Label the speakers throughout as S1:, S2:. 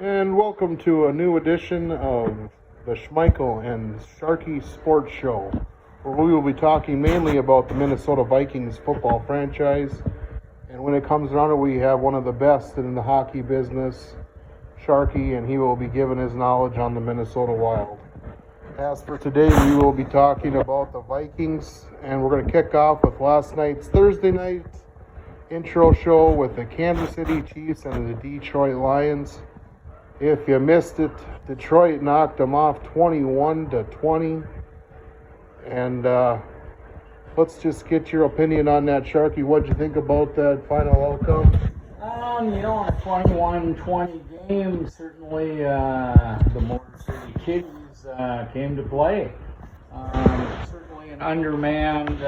S1: And welcome to a new edition of the Schmeichel and Sharkey Sports Show, where we will be talking mainly about the Minnesota Vikings football franchise. And when it comes around it, we have one of the best in the hockey business, Sharkey, and he will be giving his knowledge on the Minnesota Wild. As for today, we will be talking about the Vikings, and we're going to kick off with last night's Thursday night intro show with the Kansas City Chiefs and the Detroit Lions. If you missed it, Detroit knocked them off 21-20. And let's just get your opinion on that, Sharky. What'd you think about that final outcome?
S2: A 21-20 game, certainly the Motor City Kitties came to play. Certainly an undermanned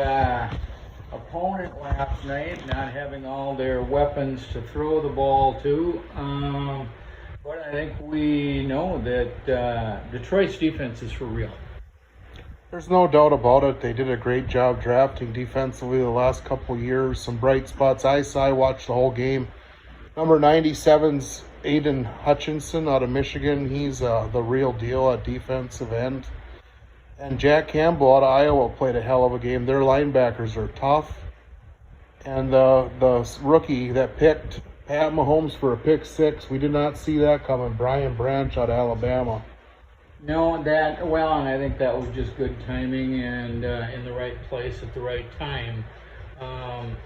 S2: opponent last night, not having all their weapons to throw the ball to. But I think we know that Detroit's defense is for real.
S1: There's no doubt about it. They did a great job drafting defensively the last couple of years. Some bright spots. I watched the whole game. Number 97's Aiden Hutchinson out of Michigan. He's the real deal at defensive end. And Jack Campbell out of Iowa played a hell of a game. Their linebackers are tough. And the rookie that picked Pat Mahomes for a pick six, we did not see that coming. Brian Branch out of Alabama.
S2: No, and I think that was just good timing and in the right place at the right time.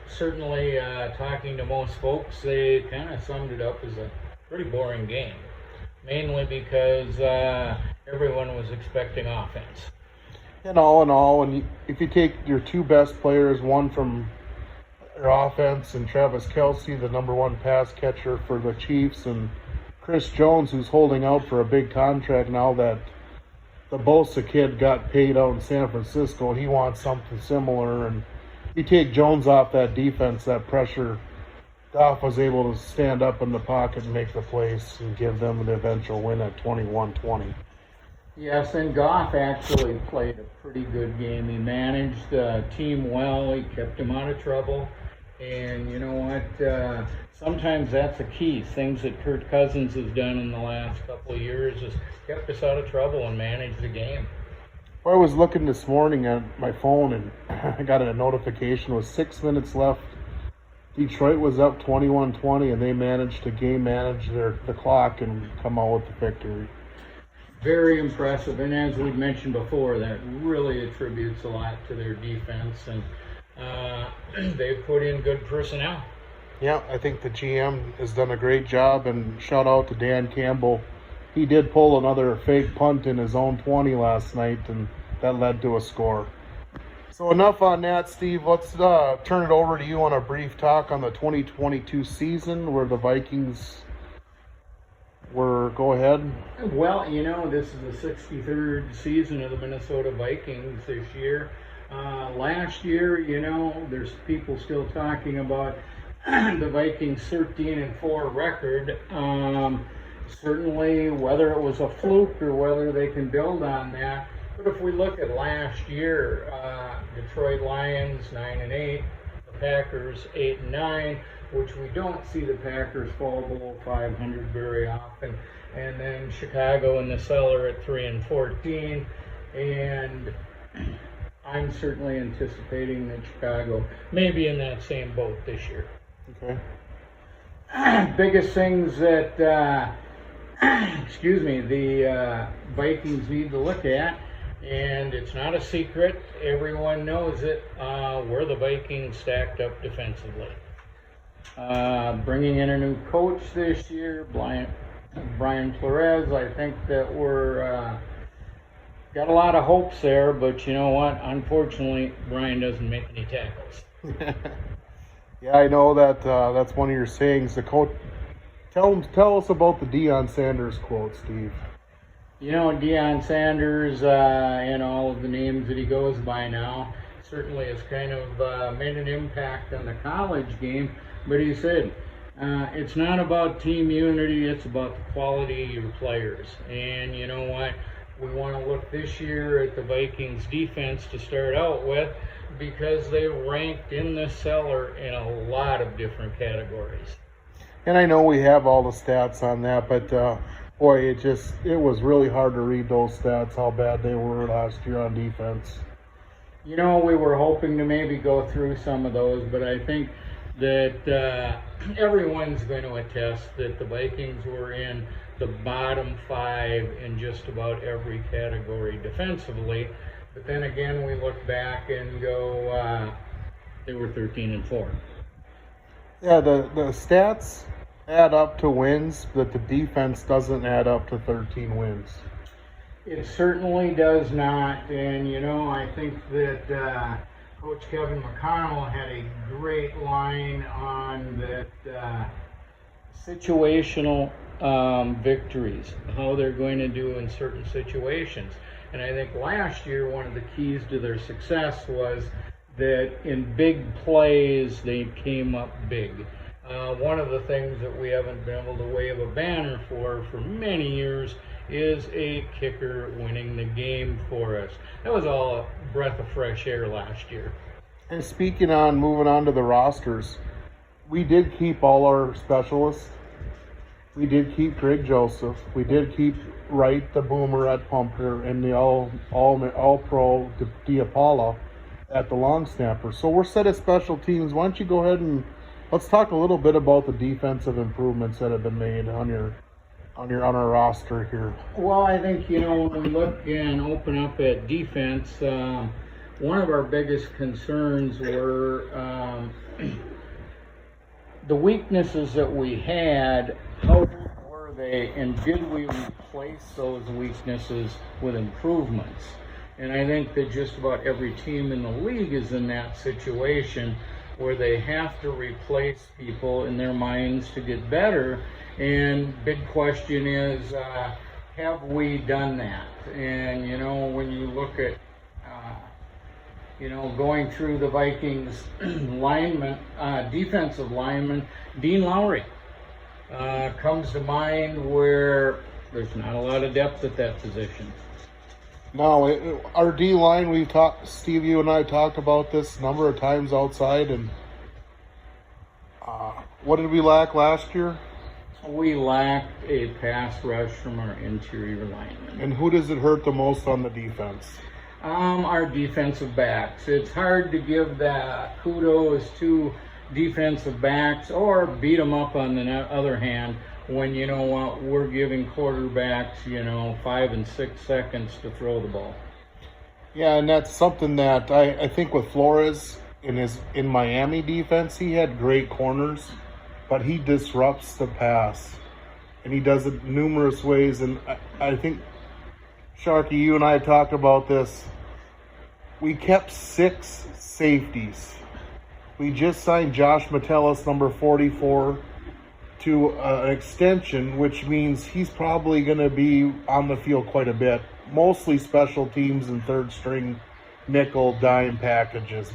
S2: Certainly, talking to most folks, they kind of summed it up as a pretty boring game, mainly because everyone was expecting offense.
S1: And all in all, and if you take your two best players, one from your offense and Travis Kelce, the number one pass catcher for the Chiefs, and Chris Jones, who's holding out for a big contract now that the Bosa kid got paid out in San Francisco, and he wants something similar. And you take Jones off that defense, that pressure, Goff was able to stand up in the pocket and make the plays and give them the eventual win at 21-20.
S2: Yes, and Goff actually played a pretty good game. He managed the team well. He kept them out of trouble. And you know what? Sometimes that's a key. Things that Kirk Cousins has done in the last couple of years has kept us out of trouble and managed the game.
S1: Well, I was looking this morning at my phone and I got a notification with 6 minutes left. Detroit was up 21-20 and they managed to game manage the clock and come out with the victory.
S2: Very impressive. And as we mentioned before, that really attributes a lot to their defense. And they put in good personnel.
S1: Yeah, I think the GM has done a great job, and shout out to Dan Campbell. He did pull another fake punt in his own 20 last night, and that led to a score. So enough on that, Steve. Let's turn it over to you on a brief talk on the 2022 season where the Vikings were. Go ahead.
S2: Well, this is the 63rd season of the Minnesota Vikings this year. Last year, there's people still talking about the Vikings' 13-4 record. Certainly, whether it was a fluke or whether they can build on that. But if we look at last year, Detroit Lions 9-8, the Packers 8-9, which we don't see the Packers fall below 500 very often, and then Chicago in the cellar at 3-14, and I'm certainly anticipating that Chicago may be in that same boat this year.
S1: Okay.
S2: Biggest things that, the Vikings need to look at, and it's not a secret, everyone knows it, where the Vikings stacked up defensively. Bringing in a new coach this year, Brian Flores, I think that we're got a lot of hopes there, but you know what? Unfortunately, Brian doesn't make any tackles.
S1: Yeah, I know that that's one of your sayings. The coach. Tell us about the Deion Sanders quote, Steve.
S2: Deion Sanders and all of the names that he goes by now certainly has kind of made an impact on the college game. But he said, it's not about team unity, it's about the quality of your players. And you know what? We want to look this year at the Vikings defense to start out with, because they ranked in the cellar in a lot of different categories.
S1: And I know we have all the stats on that, but boy, it was really hard to read those stats, how bad they were last year on defense.
S2: You know, we were hoping to maybe go through some of those, but I think that everyone's going to attest that the Vikings were in the bottom 5 in just about every category defensively. But then again, we look back and go, they were 13-4.
S1: Yeah, the stats add up to wins, but the defense doesn't add up to 13 wins.
S2: It certainly does not, and you know, I think that Coach Kevin McConnell had a great line on that situational victories, how they're going to do in certain situations. And I think last year one of the keys to their success was that in big plays they came up big. One of the things that we haven't been able to wave a banner for many years is a kicker winning the game for us. That was all a breath of fresh air last year.
S1: And moving on to the rosters, we did keep all our specialists. We did keep Greg Joseph. We did keep Wright, the boomer at punter, and the all-pro Diapala at the long snapper. So we're set at special teams. Why don't you go ahead and let's talk a little bit about the defensive improvements that have been made on our roster here.
S2: Well, I think, you know, when we look and open up at defense, one of our biggest concerns were the weaknesses that we had. How deep were they, and did we replace those weaknesses with improvements? And I think that just about every team in the league is in that situation where they have to replace people in their minds to get better. And big question is, have we done that? And, you know, when you look at, going through the Vikings defensive lineman, Dean Lowry comes to mind, where there's not a lot of depth at that position.
S1: No, our D line, Steve, you and I talked about this a number of times outside, and what did we lack last year?
S2: We lacked a pass rush from our interior linemen.
S1: And who does it hurt the most on the defense?
S2: Our defensive backs. It's hard to give that kudos to defensive backs or beat them up on the other hand when, you know what, we're giving quarterbacks, 5 and 6 seconds to throw the ball.
S1: Yeah, and that's something that I think with Flores in Miami defense, he had great corners, but he disrupts the pass, and he does it numerous ways. And I think, Sharkey, you and I talked about this. We kept 6 safeties. We just signed Josh Metellus, number 44, to an extension, which means he's probably going to be on the field quite a bit, mostly special teams and third string nickel dime packages.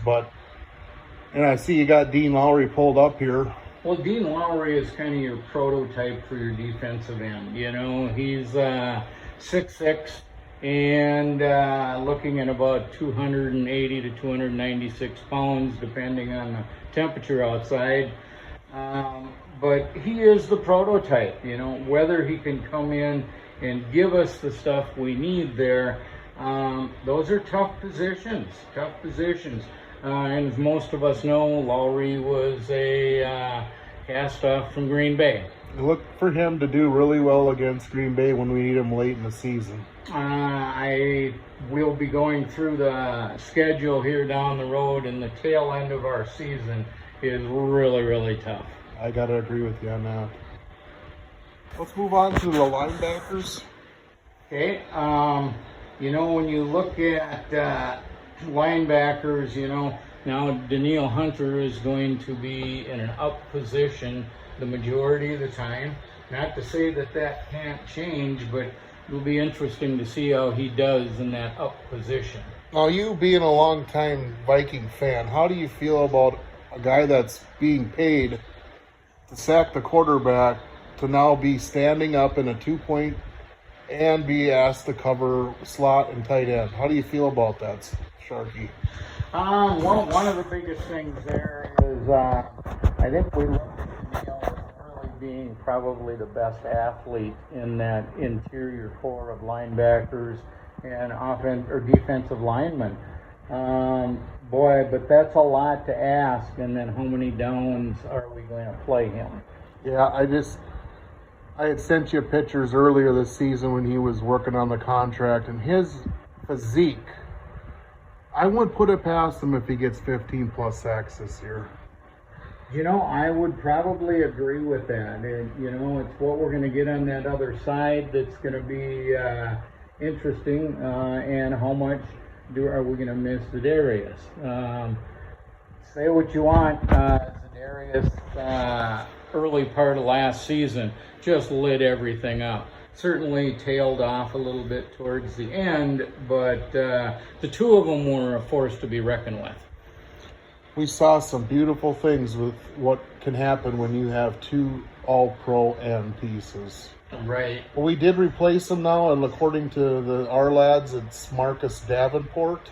S1: And I see you got Dean Lowry pulled up here.
S2: Well, Dean Lowry is kind of your prototype for your defensive end. He's 6'6", and looking at about 280 to 296 pounds, depending on the temperature outside. But he is the prototype, whether he can come in and give us the stuff we need there. Those are tough positions. And as most of us know, Lowry was a cast-off from Green Bay.
S1: Look for him to do really well against Green Bay when we need him late in the season.
S2: I will be going through the schedule here down the road, and the tail end of our season is really, really tough.
S1: I got to agree with you on that. Let's move on to the linebackers.
S2: Okay. When you look at linebackers, now Danielle Hunter is going to be in an up position the majority of the time. Not to say that can't change, but it'll be interesting to see how he does in that up position.
S1: Now, you being a long-time Viking fan, how do you feel about a guy that's being paid to sack the quarterback to now be standing up in a 2-point and be asked to cover slot and tight end? How do you feel about that, Sharkey?
S2: Well, one of the biggest things there is I think we looked at Danielle as a really being probably the best athlete in that interior core of linebackers and defensive linemen. Boy, but that's a lot to ask. And then how many downs are we going to play him?
S1: Yeah, I had sent you pictures earlier this season when he was working on the contract, and his physique, I wouldn't put it past him if he gets 15 plus sacks this year.
S2: I would probably agree with that. And, it's what we're going to get on that other side that's going to be interesting, and how much are we going to miss Za'Darius? Say what you want, Za'Darius, early part of last season, just lit everything up. Certainly tailed off a little bit towards the end, but the two of them were a force to be reckoned with.
S1: We saw some beautiful things with what can happen when you have two all-pro end pieces.
S2: Right.
S1: Well, we did replace them now, and according to our lads, it's Marcus Davenport.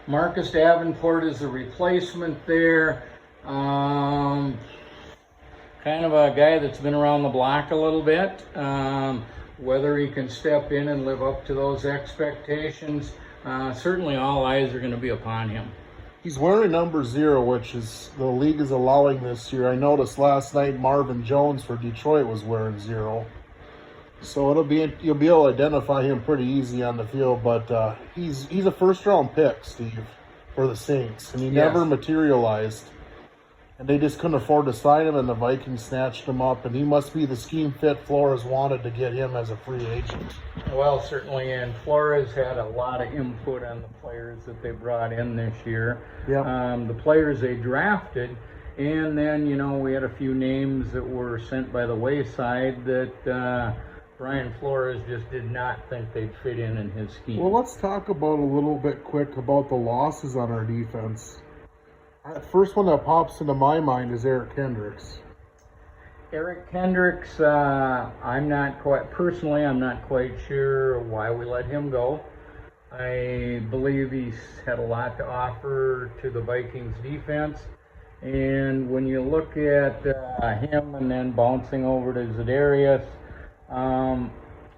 S2: Marcus Davenport is the replacement there. Kind of a guy that's been around the block a little bit. Whether he can step in and live up to those expectations, certainly all eyes are going to be upon him.
S1: He's wearing number 0, which is the league is allowing this year. I noticed last night Marvin Jones for Detroit was wearing 0. So you'll be able to identify him pretty easy on the field. But he's a first-round pick, Steve, for the Saints, and he never materialized. And they just couldn't afford to sign him, and the Vikings snatched him up. And he must be the scheme fit Flores wanted to get him as a free agent.
S2: Well, certainly, and Flores had a lot of input on the players that they brought in this year.
S1: Yep.
S2: The players they drafted, and then, we had a few names that were sent by the wayside that Brian Flores just did not think they'd fit in his scheme.
S1: Well, let's talk about a little bit quick about the losses on our defense. The first one that pops into my mind is Eric Kendricks.
S2: Eric Kendricks, I'm not quite sure why we let him go. I believe he's had a lot to offer to the Vikings defense. And when you look at him and then bouncing over to Za'Darius,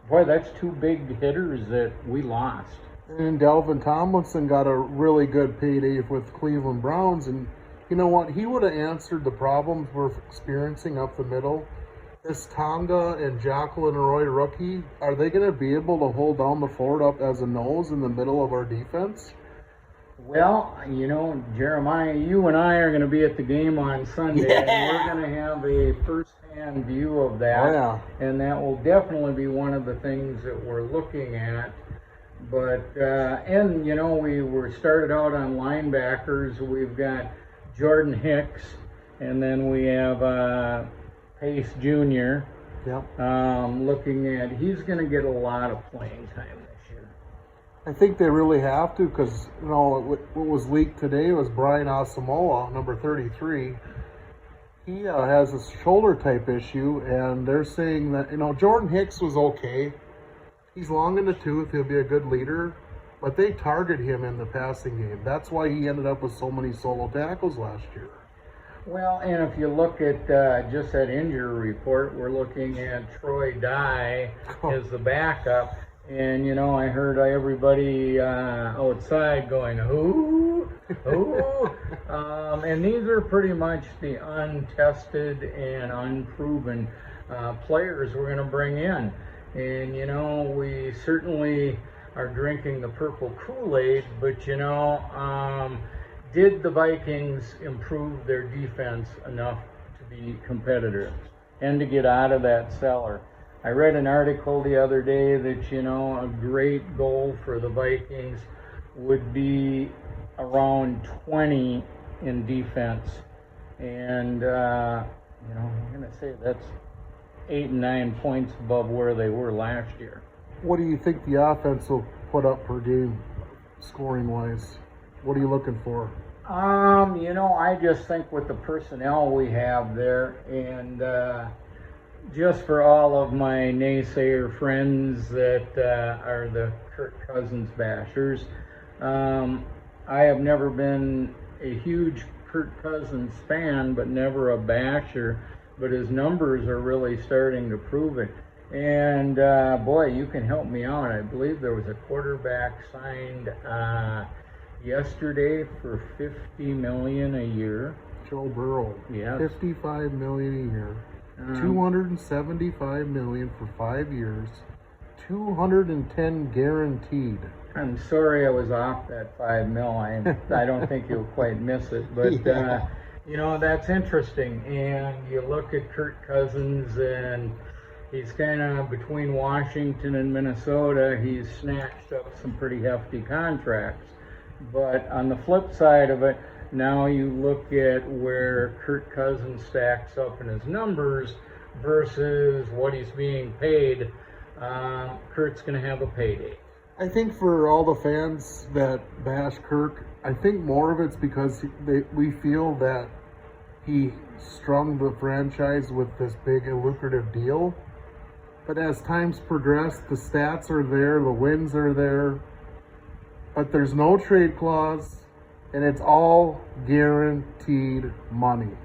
S2: boy, that's two big hitters that we lost.
S1: And Delvin Tomlinson got a really good payday with Cleveland Browns. And you know what? He would have answered the problems we're experiencing up the middle. This Tonga and Jacqueline Roy rookie, are they going to be able to hold down the fort up as a nose in the middle of our defense?
S2: Well, Jeremiah, you and I are going to be at the game on Sunday, and we're going to have a first-hand view of that.
S1: Oh, yeah.
S2: And that will definitely be one of the things that we're looking at. But, we were started out on linebackers. We've got Jordan Hicks, and then we have Pace Jr.
S1: Yep.
S2: Looking at, he's going to get a lot of playing time this year.
S1: I think they really have to because, what was leaked today was Brian Asamoah, number 33. He has a shoulder-type issue, and they're saying that, Jordan Hicks was okay. He's long in the tooth. He'll be a good leader. But they target him in the passing game. That's why he ended up with so many solo tackles last year.
S2: Well, and if you look at just that injury report, we're looking at Troy Dye as the backup. And, I heard everybody outside going, who? And these are pretty much the untested and unproven players we're going to bring in. And, we certainly are drinking the purple Kool-Aid, but, did the Vikings improve their defense enough to be competitive and to get out of that cellar? I read an article the other day that, a great goal for the Vikings would be around 20 in defense. And, I'm going to say that's 8 and 9 points above where they were last year.
S1: What do you think the offense will put up per game, scoring-wise? What are you looking for?
S2: I just think with the personnel we have there, and just for all of my naysayer friends that are the Kirk Cousins bashers, I have never been a huge Kirk Cousins fan, but never a basher. but his numbers are really starting to prove it. And boy, you can help me out. I believe there was a quarterback signed yesterday for $50 million a year.
S1: Joe Burrow.
S2: Yes.
S1: $55 million a year. $275 million for 5 years. 210 guaranteed.
S2: I'm sorry I was off that $5 million. I don't think you'll quite miss it, but
S1: Yeah.
S2: you know, that's interesting. And you look at Kirk Cousins, and he's kind of between Washington and Minnesota. He's snatched up some pretty hefty contracts. But on the flip side of it, now you look at where Kirk Cousins stacks up in his numbers versus what he's being paid. Kurt's going to have a payday.
S1: I think for all the fans that bash Kirk, I think more of it's because we feel that he strung the franchise with this big and lucrative deal. But as time's progressed, the stats are there, the wins are there, but there's no trade clause, and it's all guaranteed money.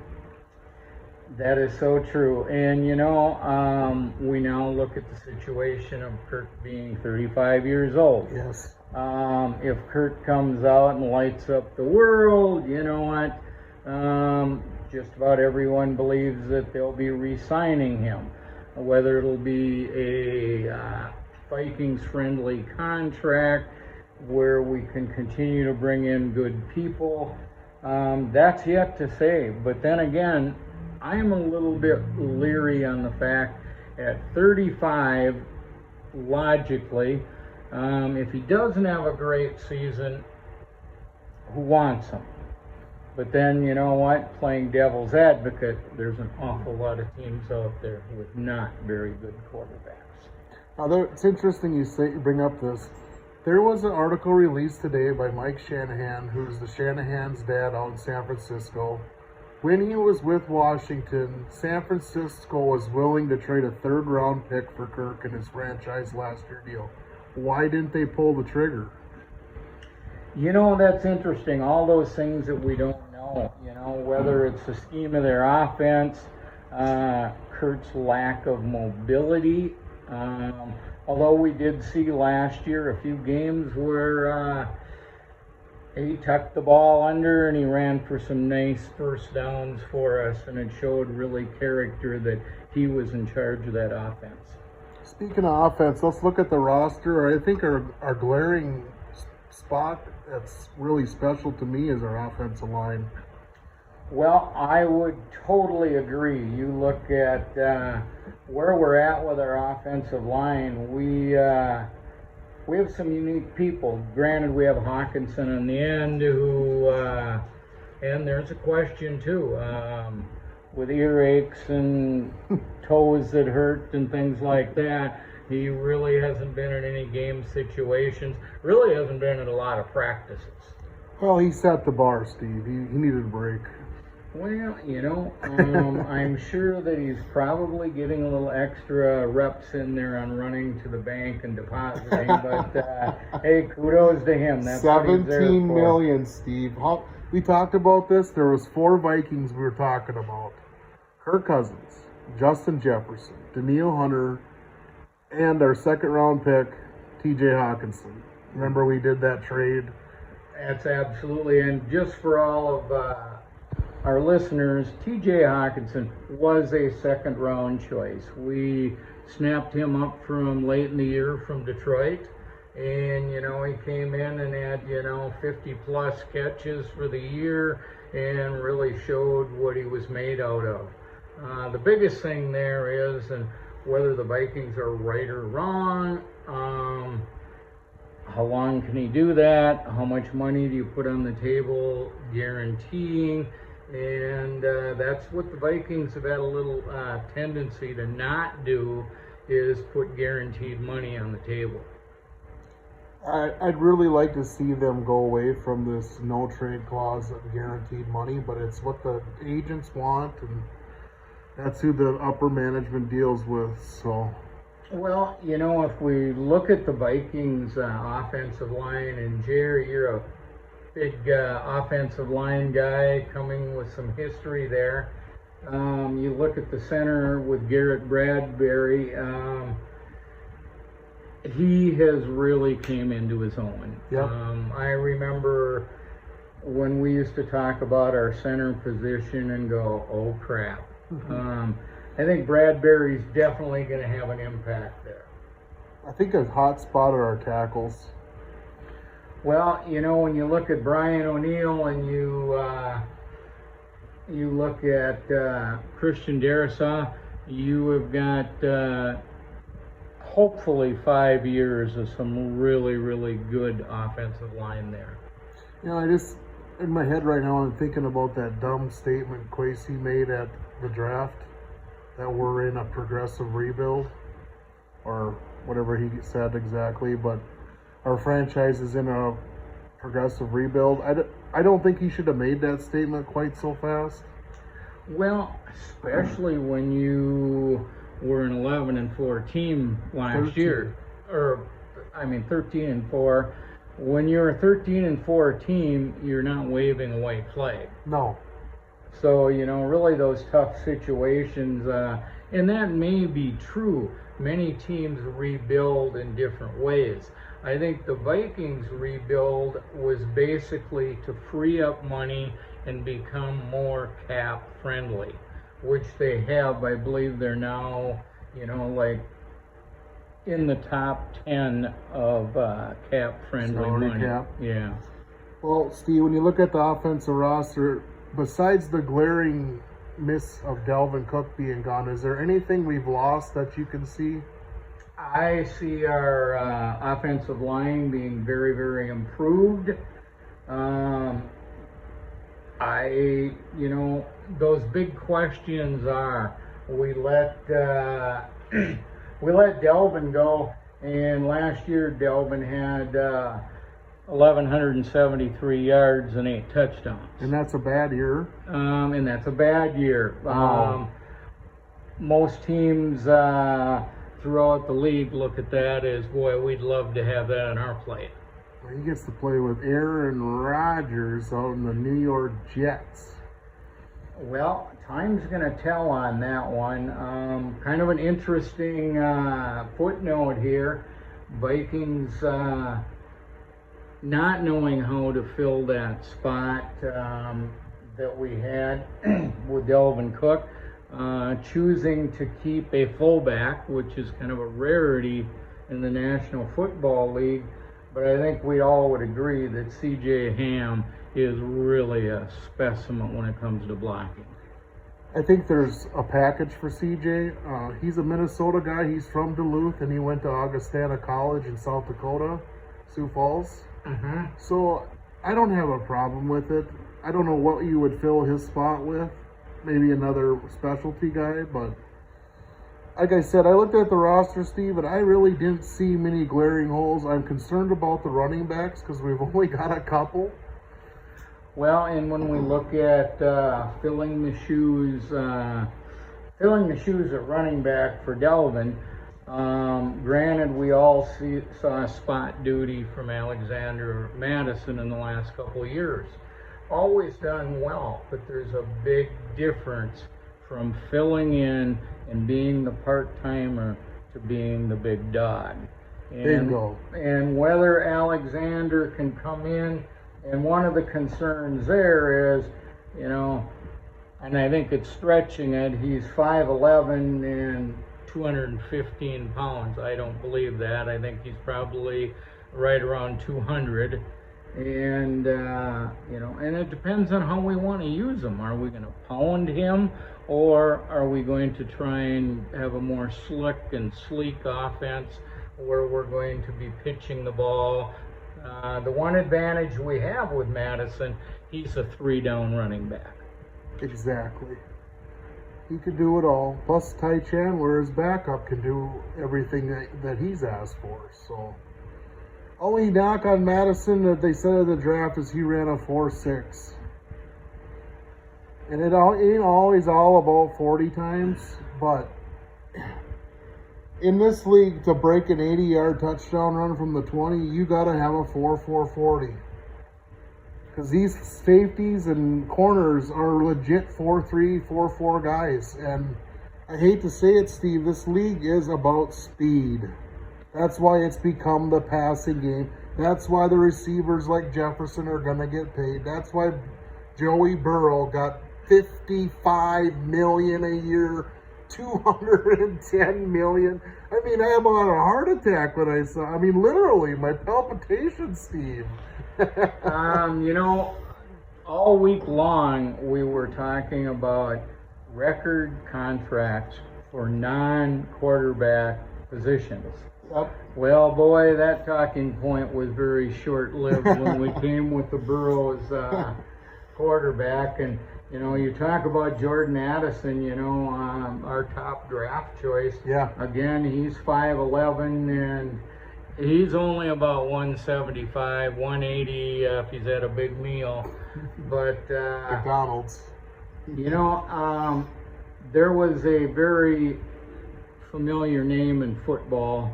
S2: That is so true. And, you know, we now look at the situation of Kirk being 35 years old.
S1: Yes.
S2: If Kirk comes out and lights up the world, you know what? Just about everyone believes that they'll be re-signing him. Whether it'll be a Vikings-friendly contract where we can continue to bring in good people, that's yet to say. But then again, I'm a little bit leery on the fact at 35, logically, if he doesn't have a great season, who wants him? But then, you know what, playing devil's advocate, there's an awful lot of teams out there with not very good quarterbacks.
S1: Now, it's interesting you bring up this. There was an article released today by Mike Shanahan, who's the Shanahan's dad out in San Francisco. When he was with Washington, San Francisco was willing to trade a third-round pick for Kirk in his franchise last year deal. Why didn't they pull the trigger?
S2: You know, that's interesting. All those things that we don't know, you know, whether it's the scheme of their offense, Kurt's lack of mobility. Although we did see last year a few games where he tucked the ball under and he ran for some nice first downs for us, and it showed really character that he was in charge of that offense.
S1: Speaking of offense, let's look at the roster. I think our glaring spot that's really special to me is our offensive line.
S2: Well, I would totally agree. You look at where we're at with our offensive line. We have some unique people. Granted, we have Hawkinson on the end, who, and there's a question too, with earaches and toes that hurt and things like that. He really hasn't been in any game situations. Really hasn't been in a lot of practices.
S1: Well, he set the bar, Steve. He needed a break.
S2: Well, you know, I'm sure that he's probably getting a little extra reps in there on running to the bank and depositing. But hey, kudos to him. That's what he's there for.
S1: $17 million, Steve. We talked about this. There was 4 Vikings we were talking about: Kirk Cousins, Justin Jefferson, Danielle Hunter, and our second-round pick, T.J. Hawkinson. Remember we did that trade?
S2: That's absolutely, and just for all of our listeners, T.J. Hawkinson was a second-round choice. We snapped him up from late in the year from Detroit, and, you know, he came in and had, you know, 50-plus catches for the year and really showed what he was made out of. The biggest thing there is, and whether the Vikings are right or wrong, how long can he do that? How much money do you put on the table guaranteeing? And that's what the Vikings have had a little tendency to not do, is put guaranteed money on the table.
S1: I'd really like to see them go away from this no trade clause of guaranteed money, but it's what the agents want, and that's who the upper management deals with. So,
S2: well, you know, if we look at the Vikings offensive line, and Jerry, you're a big offensive line guy coming with some history there, You look at the center with Garrett Bradbury. He has really came into his own.
S1: Yep.
S2: I remember when we used to talk about our center position and go, oh crap. I think Bradbury's definitely going to have an impact there.
S1: I think a hot spot are our tackles.
S2: Well, you know, when you look at Brian O'Neill and you look at Christian Darasaw, you have got hopefully 5 years of some really, really good offensive line there.
S1: You know, I just, in my head right now, I'm thinking about that dumb statement Quasey made at the draft, that we're in a progressive rebuild, or whatever he said exactly, but our franchise is in a progressive rebuild. I don't think he should have made that statement quite so fast.
S2: Well, especially when you were an 11-4 team last
S1: 13.
S2: year, or I mean 13-4. When you're a 13-4 team, you're not waving a white flag.
S1: No.
S2: So, you know, really those tough situations, and that may be true. Many teams rebuild in different ways. I think the Vikings rebuild was basically to free up money and become more cap friendly, which they have. I believe they're now, you know, like in the top 10 of cap friendly
S1: Salary
S2: money.
S1: cap.
S2: Yeah.
S1: Well, Steve, when you look at the offensive roster, besides the glaring miss of Dalvin Cook being gone, is there anything we've lost that you can see?
S2: I see our offensive line being very, very improved. You know, those big questions are, we let Delvin go, and last year Delvin had 1,173 yards and 8 touchdowns.
S1: And that's a bad year.
S2: And that's a bad year.
S1: Wow.
S2: Most teams throughout the league look at that as, boy, we'd love to have that on our plate.
S1: He gets to play with Aaron Rodgers on the New York Jets.
S2: Well, time's going to tell on that one. Kind of an interesting footnote here. Vikings not knowing how to fill that spot that we had with Delvin Cook, choosing to keep a fullback, which is kind of a rarity in the National Football League. But I think we all would agree that C.J. Ham is really a specimen when it comes to blocking.
S1: I think there's a package for C.J. He's a Minnesota guy. He's from Duluth, and he went to Augustana College in South Dakota, Sioux Falls.
S2: Mm-hmm.
S1: So I don't have a problem with it. I don't know what you would fill his spot with. Maybe another specialty guy, but like I said, I looked at the roster, Steve, and I really didn't see many glaring holes. I'm concerned about the running backs because we've only got a couple.
S2: Well, and when we look at filling the shoes at running back for Delvin, granted, we all saw spot duty from Alexander Madison in the last couple of years. Always done well, but there's a big difference from filling in and being the part-timer to being the big dog.
S1: Bingo.
S2: And whether Alexander can come in, and one of the concerns there is, you know, and I think it's stretching it, he's 5'11" and 215 pounds. I don't believe that. I think he's probably right around 200. And, you know, and it depends on how we want to use him. Are we going to pound him, or are we going to try and have a more slick and sleek offense where we're going to be pitching the ball? The one advantage we have with Madison, he's a 3-down running back.
S1: Exactly. He could do it all. Plus, Ty Chandler, his backup, can do everything that he's asked for. So, only knock on Madison that they said at the draft is he ran a 4.6. And it ain't always all about 40 times, but in this league, to break an 80-yard touchdown run from the 20, you got to have a 4.40. Because these safeties and corners are legit 4-3, 4-4 guys. And I hate to say it, Steve, this league is about speed. That's why it's become the passing game. That's why the receivers like Jefferson are going to get paid. That's why Joey Burrow got $55 million a year, $210 million. I mean, I am on a heart attack when I saw. I mean, literally, my palpitations, Steve.
S2: You know, all week long we were talking about record contracts for non-quarterback positions.
S1: Yep.
S2: Well, boy, that talking point was very short-lived when we came with the Burrows quarterback. And, you know, you talk about Jordan Addison, you know, our top draft choice.
S1: Yeah.
S2: Again, he's 5'11", and he's only about 175, 180 if he's had a big meal. But,
S1: McDonald's.
S2: you know, there was a very familiar name in football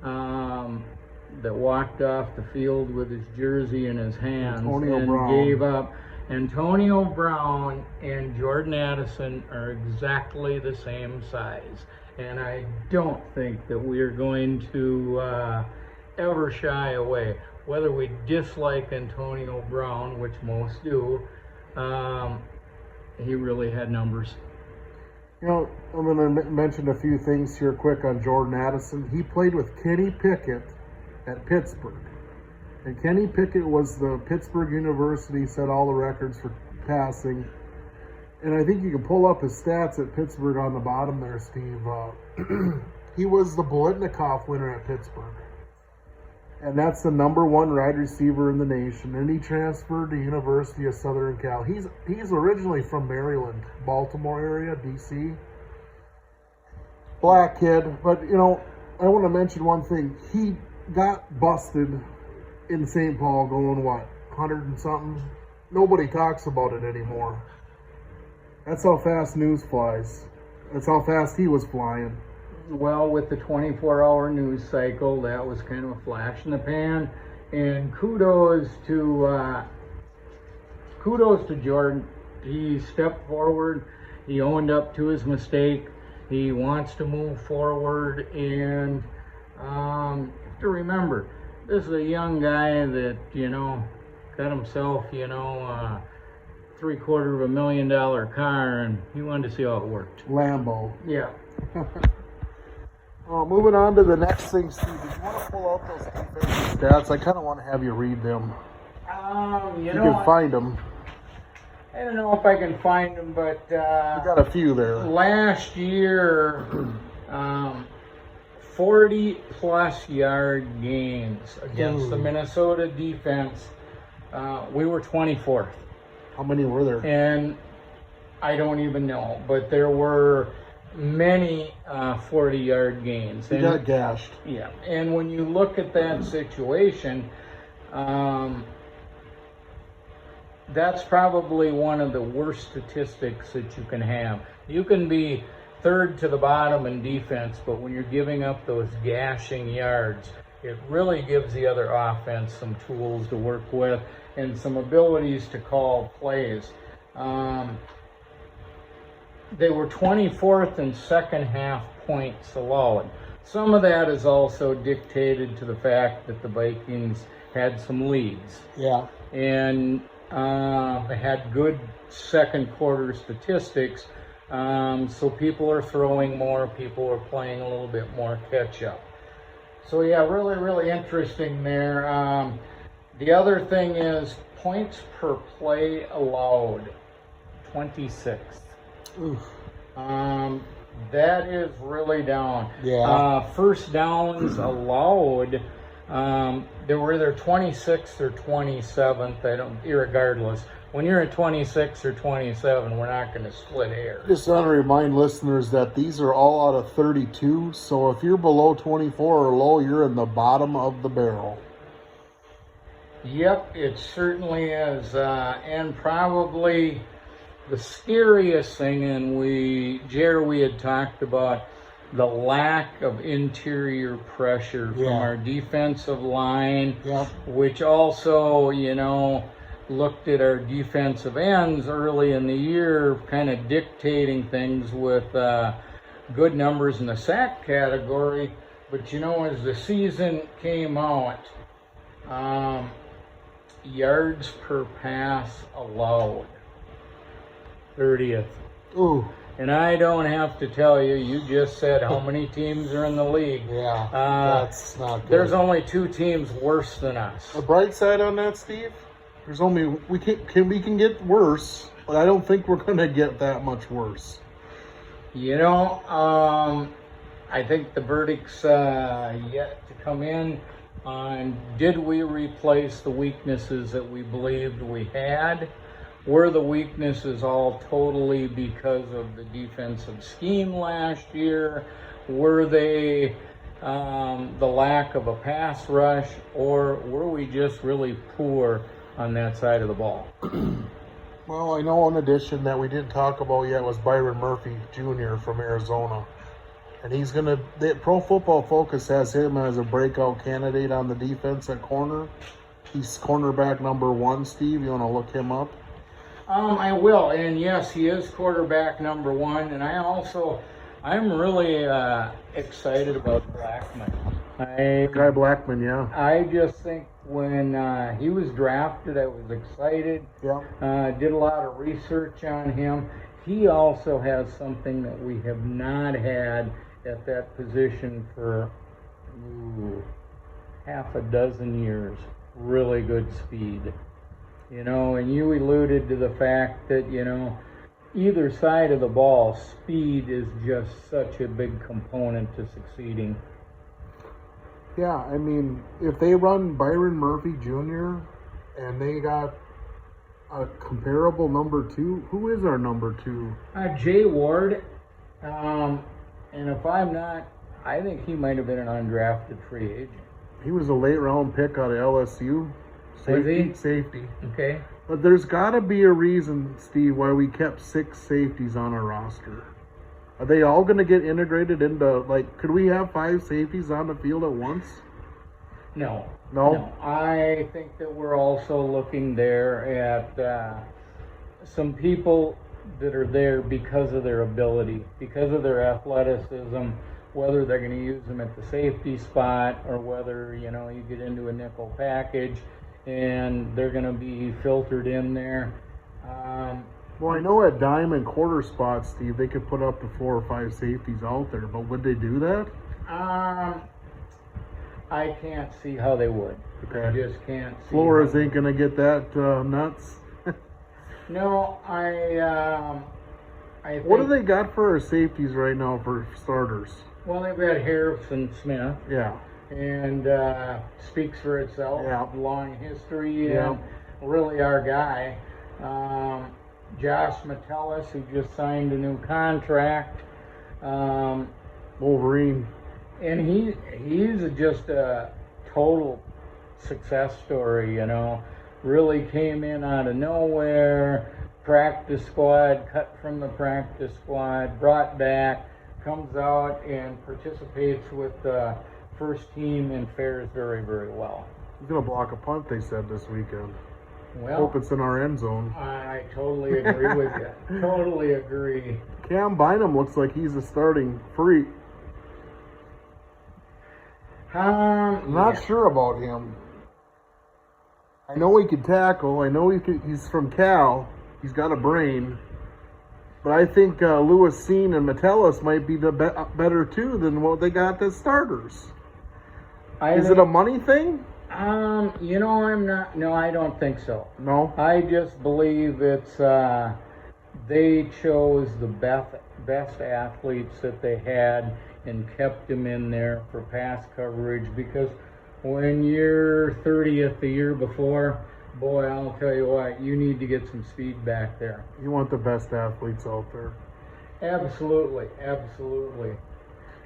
S2: that walked off the field with his jersey in his hands and gave up. Antonio Brown and Jordan Addison are exactly the same size. And I don't think that we are going to ever shy away. Whether we dislike Antonio Brown, which most do, he really had numbers.
S1: You know, I'm going to mention a few things here quick on Jordan Addison. He played with Kenny Pickett at Pittsburgh. And Kenny Pickett was the Pittsburgh University, set all the records for passing. And I think you can pull up his stats at Pittsburgh on the bottom there, Steve. He was the Bolitnikoff winner at Pittsburgh. And that's the number one wide receiver in the nation. And he transferred to University of Southern Cal. He's originally from Maryland, Baltimore area, D.C. Black kid. But, you know, I want to mention one thing. He got busted in St. Paul going, what, 100 and something? Nobody talks about it anymore. That's how fast news flies. That's how fast he was flying.
S2: Well, with the 24-hour news cycle, that was kind of a flash in the pan. And kudos to Jordan. He stepped forward. He owned up to his mistake. He wants to move forward. And you have to remember, this is a young guy that, you know, got himself, you know, $750,000 car, and he wanted to see how it worked.
S1: Lambo.
S2: Yeah.
S1: Moving on to the next thing, Steve. If you want to pull out those defensive stats, I kind of want to have you read them.
S2: You
S1: know, can find them.
S2: I don't know if I can find them, but
S1: you got a few there.
S2: Last year, 40-plus yard gains against the Minnesota defense. We were 24th.
S1: How many were there?
S2: And I don't even know, but there were many 40-yard gains.
S1: You got gashed.
S2: Yeah, and when you look at that situation, that's probably one of the worst statistics that you can have. You can be third to the bottom in defense, but when you're giving up those gashing yards, it really gives the other offense some tools to work with and some abilities to call plays. They were 24th in second half points allowed. Some of that is also dictated to the fact that the Vikings had some leads.
S1: Yeah.
S2: And had good second quarter statistics. So people are throwing more, people are playing a little bit more catch up. So yeah, really, really interesting there. The other thing is points per play allowed, 26th.
S1: Oof.
S2: That is really down.
S1: Yeah.
S2: First downs allowed, they were either 26th or 27th. Irregardless. When you're at 26 or 27, we're not going to split hairs.
S1: Just want to remind listeners that these are all out of 32. So if you're below 24 or low, you're in the bottom of the barrel.
S2: Yep, it certainly is. And probably the scariest thing, and we had talked about the lack of interior pressure from our defensive line, which also, you know, looked at our defensive ends early in the year, kind of dictating things with good numbers in the sack category. But as the season came out, yards per pass allowed, 30th.
S1: Ooh.
S2: And I don't have to tell you, you just said how many teams are in the league.
S1: Yeah, that's not good.
S2: There's only 2 teams worse than us.
S1: The bright side on that, Steve, there's only we can get worse, but I don't think we're gonna get that much worse.
S2: I think the verdict's yet to come in on did we replace the weaknesses that we believed we had? Were the weaknesses all totally because of the defensive scheme last year? Were they the lack of a pass rush, or were we just really poor on that side of the ball?
S1: Well, I know an addition that we didn't talk about yet was Byron Murphy Jr. from Arizona. And the Pro Football Focus has him as a breakout candidate on the defense at corner. He's cornerback number 1, Steve. You want to look him up?
S2: I will, and yes, he is quarterback number 1, and I'm really excited about Blackman.
S1: Guy Blackman, yeah.
S2: I just think when he was drafted, I was excited.
S1: Yeah.
S2: Did a lot of research on him. He also has something that we have not had at that position for half a dozen years. Really good speed. And you alluded to the fact that, either side of the ball, speed is just such a big component to succeeding.
S1: Yeah, I mean, if they run Byron Murphy Jr. and they got a comparable number 2, who is our number 2?
S2: Jay Ward, and if I'm not, I think he might have been an undrafted free agent.
S1: He was a late round pick out of LSU. Safety.
S2: Okay.
S1: But there's got to be a reason, Steve, why we kept 6 safeties on our roster. Are they all going to get integrated into, could we have 5 safeties on the field at once?
S2: No.
S1: No?
S2: I think that we're also looking there at some people that are there because of their ability, because of their athleticism, whether they're going to use them at the safety spot or whether, you get into a nickel package and they're going to be filtered in there.
S1: Well, I know at dime and quarter spots, Steve, they could put up to 4 or 5 safeties out there, but would they do that?
S2: I can't see how they would.
S1: Okay.
S2: I just can't see.
S1: Flores ain't going to get that nuts.
S2: No, I think,
S1: what do they got for our safeties right now for starters?
S2: Well, they've got Harrison Smith.
S1: Yeah.
S2: And speaks for itself.
S1: Yeah.
S2: Long history and
S1: Yeah.
S2: really our guy. Josh Metellus, who just signed a new contract.
S1: Wolverine.
S2: And he's just a total success story, Really came in out of nowhere, practice squad, cut from the practice squad, brought back, comes out and participates with the first team and fares very, very well.
S1: He's going to block a punt, they said, this weekend.
S2: Well,
S1: hope it's in our end zone.
S2: I totally agree with you. Totally agree.
S1: Cam Bynum looks like he's a starting free. I'm not sure about him. I know he can tackle. I know he's from Cal. He's got a brain. But I think Lewis Seen and Metellus might be the better too than what they got as starters. Is it a money thing?
S2: I'm not. No, I don't think so.
S1: No?
S2: I just believe it's they chose the best athletes that they had and kept them in there for pass coverage, because when you're 30th the year before, boy, I'll tell you what, you need to get some speed back there.
S1: You want the best athletes out there.
S2: Absolutely, absolutely.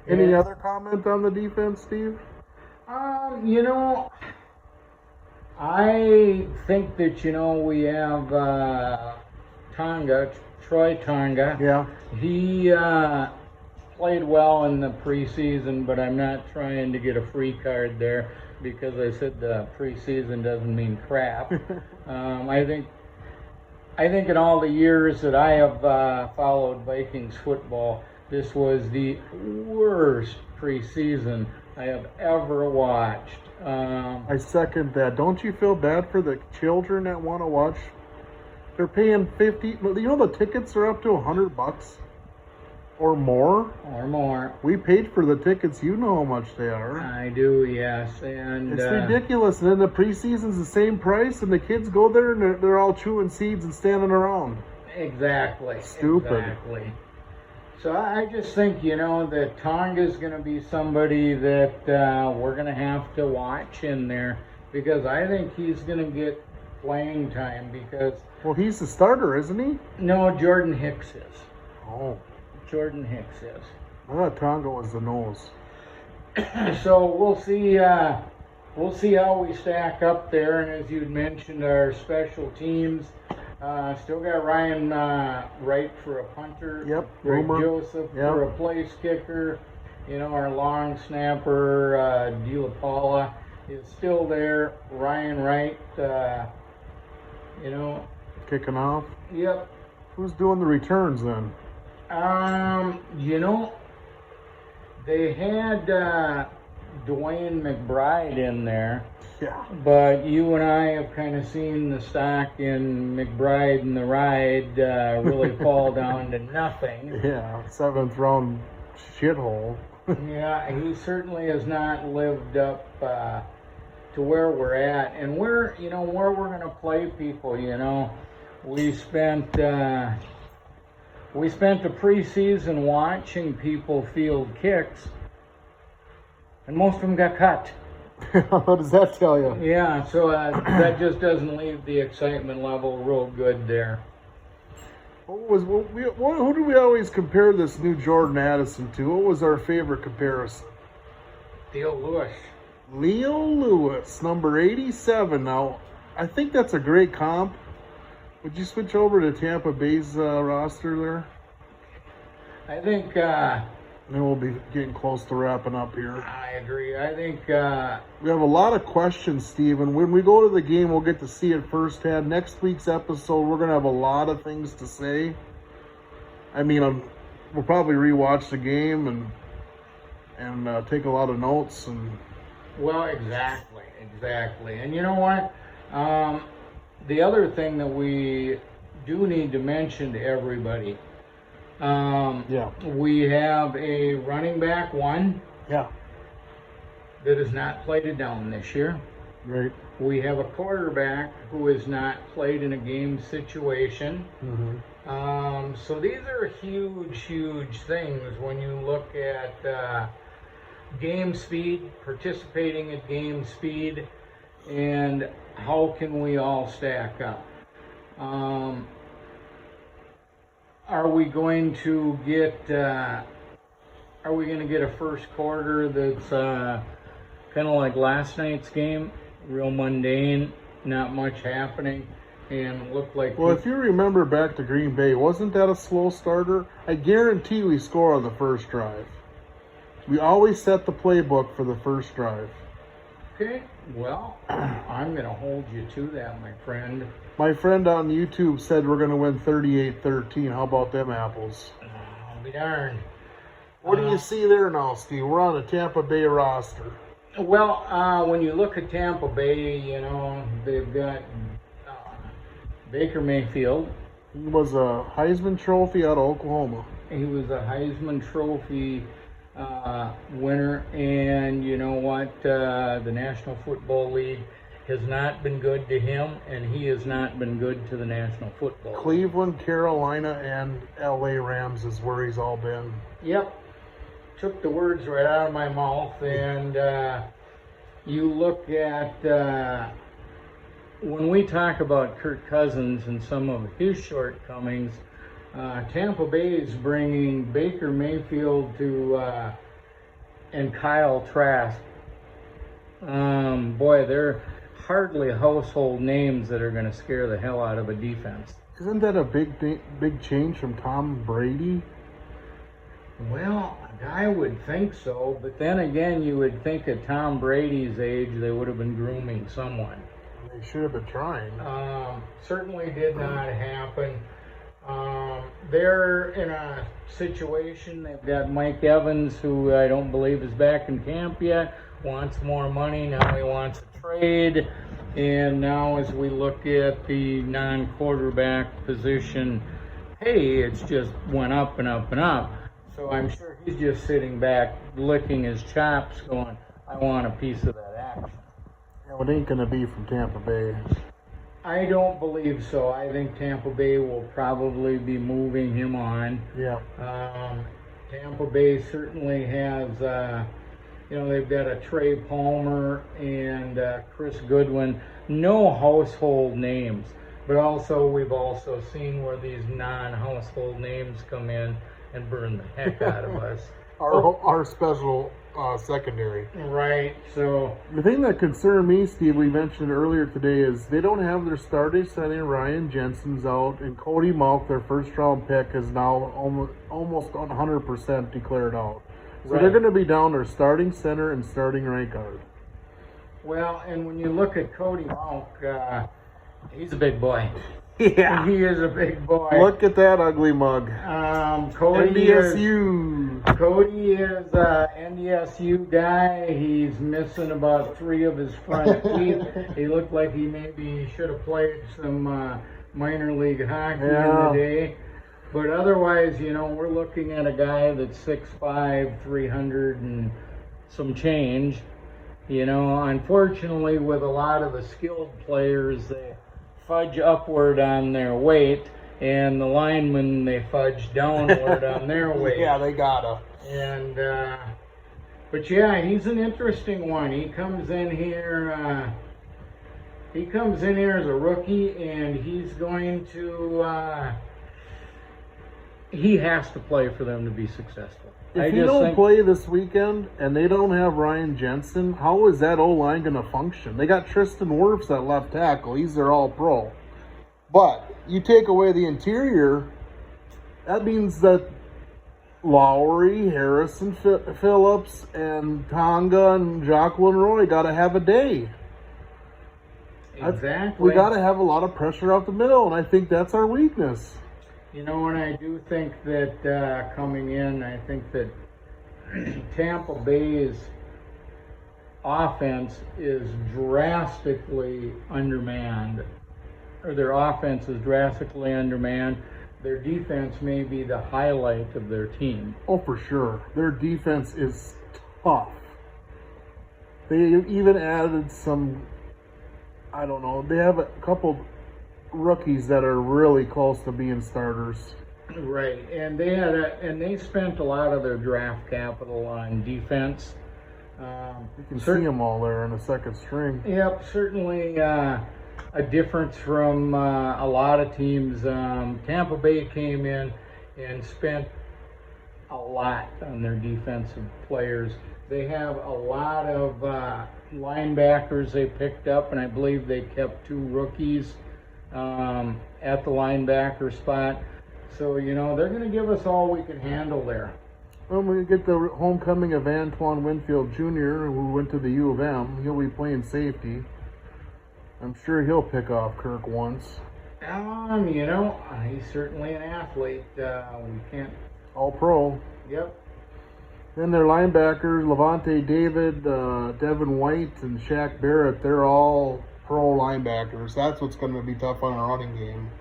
S1: Any other comment on the defense, Steve?
S2: I think that, we have Troy Tonga.
S1: Yeah.
S2: played well in the preseason, but I'm not trying to get a free card there because I said the preseason doesn't mean crap. I think in all the years that I have followed Vikings football, this was the worst preseason I have ever watched.
S1: I second that. Don't you feel bad for the children that want to watch? They're paying $50. You know the tickets are up to $100 or more.
S2: Or more.
S1: We paid for the tickets. You know how much they are.
S2: I do, yes, and
S1: it's ridiculous. And then the preseason's the same price, and the kids go there and they're all chewing seeds and standing around.
S2: Exactly.
S1: Stupid.
S2: Exactly. So I just think, that Tonga's going to be somebody that we're going to have to watch in there because I think he's going to get playing time because...
S1: Well, he's the starter, isn't he?
S2: No, Jordan Hicks is.
S1: Oh.
S2: Jordan Hicks is.
S1: I thought Tonga was the nose.
S2: So we'll see how we stack up there. And as you'd mentioned, our special teams... still got Ryan Wright for a punter.
S1: Yep.
S2: Greg Joseph for a place kicker. Our long snapper, De La Paula, is still there. Ryan Wright,
S1: kicking off.
S2: Yep.
S1: Who's doing the returns then?
S2: They had Dwayne McBride in there.
S1: Yeah.
S2: But you and I have kind of seen the stock in McBride and the ride really fall down to nothing.
S1: Yeah, 7th round shithole.
S2: Yeah, he certainly has not lived up to where we're at. And where we're going to play people, we spent the preseason watching people field kicks, and most of them got cut.
S1: What does that tell you?
S2: Yeah, so that just doesn't leave the excitement level real good there.
S1: Who do we always compare this new Jordan Addison to? What was our favorite comparison?
S2: Leo
S1: Lewis, number 87. Now, I think that's a great comp. Would you switch over to Tampa Bay's roster there?
S2: I think...
S1: and we'll be getting close to wrapping up here.
S2: I agree. I think...
S1: we have a lot of questions, Steve, and when we go to the game, we'll get to see it firsthand. Next week's episode, we're going to have a lot of things to say. I mean, we'll probably rewatch the game and take a lot of notes.
S2: Well, exactly. And you know what? The other thing that we do need to mention to everybody... we have a running back one that has not played it down this year.
S1: Right.
S2: We have a quarterback who has not played in a game situation.
S1: Mm-hmm.
S2: So these are huge things when you look at game speed, participating at game speed, and how can we all stack up. Are we going to get a first quarter that's kind of like last night's game, real mundane, not much happening, and look like...
S1: Well, if you remember back to Green Bay, wasn't that a slow starter? I guarantee we score on the first drive. We always set the playbook for the first drive.
S2: Okay, well, I'm going to hold you to that, my friend.
S1: My friend on YouTube said we're going to win 38-13. How about them apples?
S2: I'll be darned.
S1: What do you see there now, Steve? We're on a Tampa Bay roster.
S2: Well, when you look at Tampa Bay, they've got Baker Mayfield.
S1: He was a Heisman Trophy out of Oklahoma.
S2: He was a Heisman Trophy winner, and you know what? The National Football League has not been good to him, and he has not been good to the National Football League.
S1: Cleveland, Carolina, and L.A. Rams is where he's all been.
S2: Yep. Took the words right out of my mouth, and you look at when we talk about Kirk Cousins and some of his shortcomings, Tampa Bay is bringing Baker Mayfield to and Kyle Trask. Boy, they're hardly household names that are going to scare the hell out of a defense.
S1: Isn't that a big change from Tom Brady?
S2: Well, I would think so, but then again, you would think at Tom Brady's age, they would have been grooming someone.
S1: They should have been trying.
S2: Certainly did not happen. They're in a situation, they've got Mike Evans, who I don't believe is back in camp yet, wants more money, now he wants a trade. And now as we look at the non-quarterback position, hey, it's just went up and up and up. So I'm sure he's just sitting back, licking his chops, going, I want a piece of that action.
S1: Yeah, it ain't going to be from Tampa Bay.
S2: I don't believe so. I think Tampa Bay will probably be moving him on.
S1: Yeah.
S2: Tampa Bay certainly has, they've got a Trey Palmer and Chris Goodwin. No household names, but also we've also seen where these non-household names come in and burn the heck out of us.
S1: Our special secondary.
S2: Right, so...
S1: The thing that concerned me, Steve, we mentioned earlier today, is they don't have their starting center. Ryan Jensen's out, and Cody Mauch, their first-round pick, is now almost 100% declared out. So
S2: right.
S1: They're going to be down their starting center and starting right guard.
S2: Well, and when you look at Cody Mauch, he's a big boy.
S1: Yeah.
S2: He is a big boy.
S1: Look at that ugly mug.
S2: Cody
S1: NDSU.
S2: Cody is an NDSU guy. He's missing about 3 of his front teeth. He looked like he maybe should have played some minor league hockey in the day. But otherwise, we're looking at a guy that's 6'5", 300 and some change. Unfortunately, with a lot of the skilled players, they fudge upward on their weight, and the linemen, they fudge downward on their weight.
S1: Yeah, they gotta.
S2: And but yeah, he's an interesting one. He comes in here as a rookie, and he's going to he has to play for them to be successful.
S1: If he don't play this weekend and they don't have Ryan Jensen, how is that O-line going to function? They got Tristan Wirfs at left tackle. He's their all-pro. But you take away the interior, that means that Lowry, Harrison Phillips, and Tonga and Jacqueline Roy got to have a day.
S2: Exactly.
S1: We got to have a lot of pressure out the middle, and I think that's our weakness.
S2: And I do think that coming in, I think that Tampa Bay's offense is drastically undermanned, or their offense is drastically undermanned. Their defense may be the highlight of their team.
S1: Oh, for sure. Their defense is tough. They even added some, I don't know, they have a couple rookies that are really close to being starters.
S2: Right, and they spent a lot of their draft capital on defense.
S1: You can see them all there in the second string.
S2: Yep, certainly a difference from a lot of teams. Tampa Bay came in and spent a lot on their defensive players. They have a lot of linebackers they picked up, and I believe they kept 2 rookies at the linebacker spot. So, they're going to give us all we can handle there.
S1: Well, we get the homecoming of Antoine Winfield Jr., who went to the U of M. He'll be playing safety. I'm sure he'll pick off Kirk once.
S2: He's certainly an athlete. We can't...
S1: All-pro.
S2: Yep.
S1: Then their linebackers, Levante David, Devin White, and Shaq Barrett, they're all pro linebackers. That's what's going to be tough on our running game.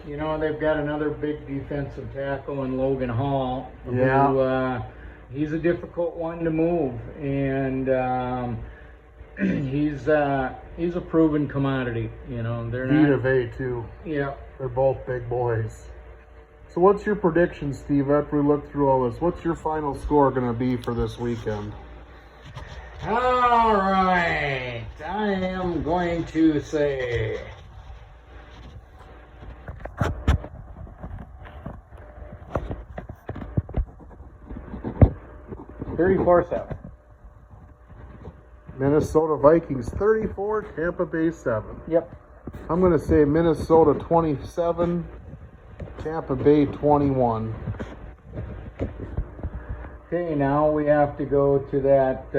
S2: They've got another big defensive tackle in Logan Hall.
S1: Yeah.
S2: Who, he's a difficult one to move, and he's a proven commodity. They're not.
S1: Vita Vey, too.
S2: Yeah.
S1: They're both big boys. So what's your prediction, Steve, after we look through all this? What's your final score going to be for this weekend?
S2: All right. I am going to say 34-7.
S1: Minnesota Vikings 34, Tampa Bay 7.
S2: Yep.
S1: I'm going to say Minnesota 27, Tampa Bay 21.
S2: Okay, now we have to go to that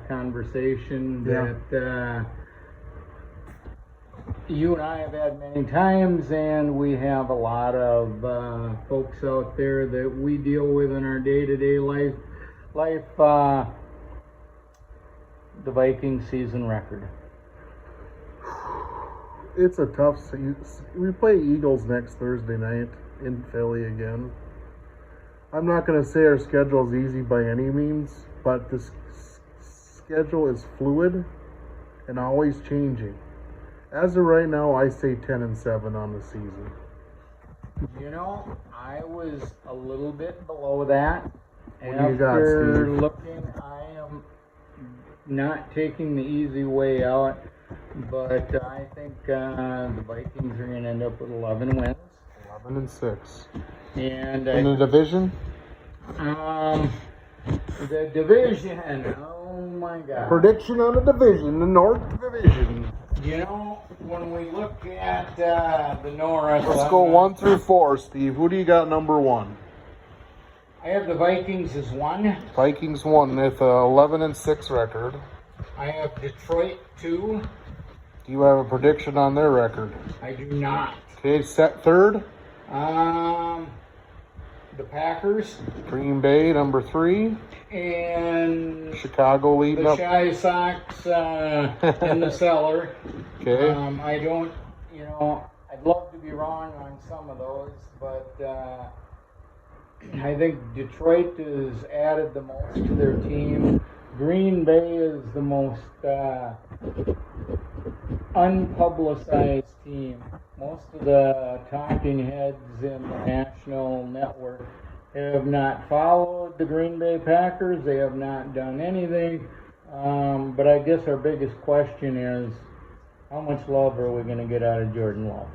S2: conversation
S1: Yeah.
S2: that you and I have had many times, and we have a lot of folks out there that we deal with in our day-to-day life. The Vikings season record.
S1: It's a tough season. We play Eagles next Thursday night in Philly again. I'm not going to say our schedule is easy by any means, but this schedule is fluid and always changing. As of right now, I say 10-7 on the season.
S2: You know, I was a little bit below that.
S1: What do you got,
S2: After
S1: Steve?
S2: looking, I am not taking the easy way out, but I think the Vikings are going to end up with 11 wins.
S1: 11-6.
S2: And
S1: In the division?
S2: the division, oh my God.
S1: Prediction on the division, the North Division.
S2: You know, when we look at the North,
S1: Let's go 1 through 4, Steve. Who do you got number 1?
S2: I have the Vikings as 1.
S1: Vikings 1 with a 11-6 record.
S2: I have Detroit 2.
S1: Do you have a prediction on their record?
S2: I do not.
S1: Okay, set third.
S2: The Packers
S1: Green Bay number 3.
S2: and
S1: Chicago leading
S2: the
S1: up.
S2: Shy Sox in the cellar.
S1: Okay.
S2: I don't, I'd love to be wrong on some of those, but I think Detroit has added the most to their team. Green Bay is the most unpublicized team. Most of the talking heads in the national network have not followed the Green Bay Packers. They have not done anything. But I guess our biggest question is, how much love are we going to get out of Jordan Love?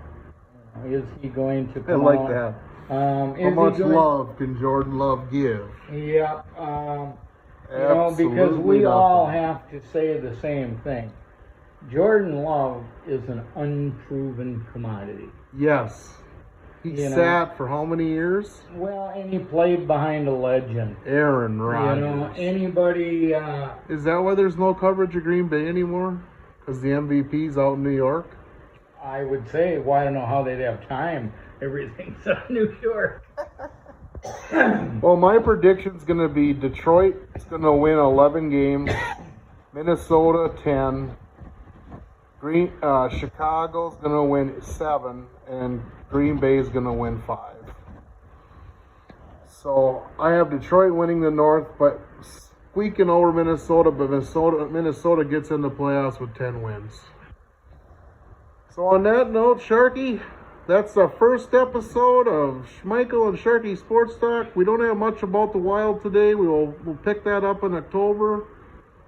S2: Is he going to come out?
S1: that.
S2: How
S1: How much love can Jordan Love give?
S2: Yeah. Because we all have to say the same thing. Jordan Love is an unproven commodity.
S1: Yes. He sat for how many years?
S2: Well, and he played behind a legend.
S1: Aaron Rodgers.
S2: Anybody...
S1: Is that why there's no coverage of Green Bay anymore? Because the MVP's out in New York?
S2: I would say, well, I don't know how they'd have time. Everything's in New York.
S1: Well, my prediction's going to be Detroit is going to win 11 games, Minnesota 10, Chicago's going to win 7, and Green Bay is going to win 5. So I have Detroit winning the North, but squeaking over Minnesota, but Minnesota gets in the playoffs with 10 wins. So on that note, Sharkey, that's the first episode of Schmeichel and Sharkey Sports Talk. We don't have much about the Wild today. We'll pick that up in October.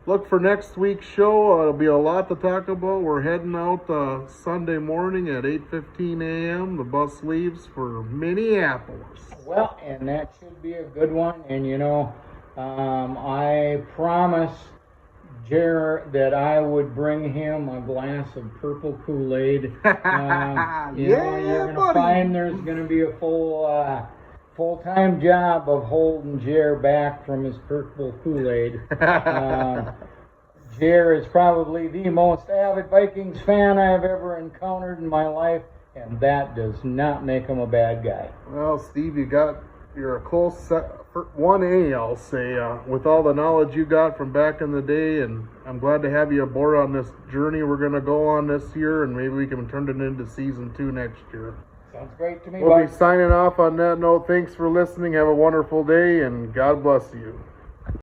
S1: Look for next week's show. It'll be a lot to talk about. We're heading out Sunday morning at 8:15 a.m. The bus leaves for Minneapolis.
S2: Well, and that should be a good one. And, I promised Jer that I would bring him a glass of purple Kool-Aid. You're going to find there's going to be a full-time job of holding Jer back from his purple Kool-Aid. Jer is probably the most avid Vikings fan I have ever encountered in my life, and that does not make him a bad guy.
S1: Well, Steve, you're a close set. 1A, I'll say, with all the knowledge you got from back in the day, and I'm glad to have you aboard on this journey we're going to go on this year, and maybe we can turn it into season 2 next year.
S2: Sounds great to me.
S1: We'll be signing off on that note. Thanks for listening. Have a wonderful day, and God bless you.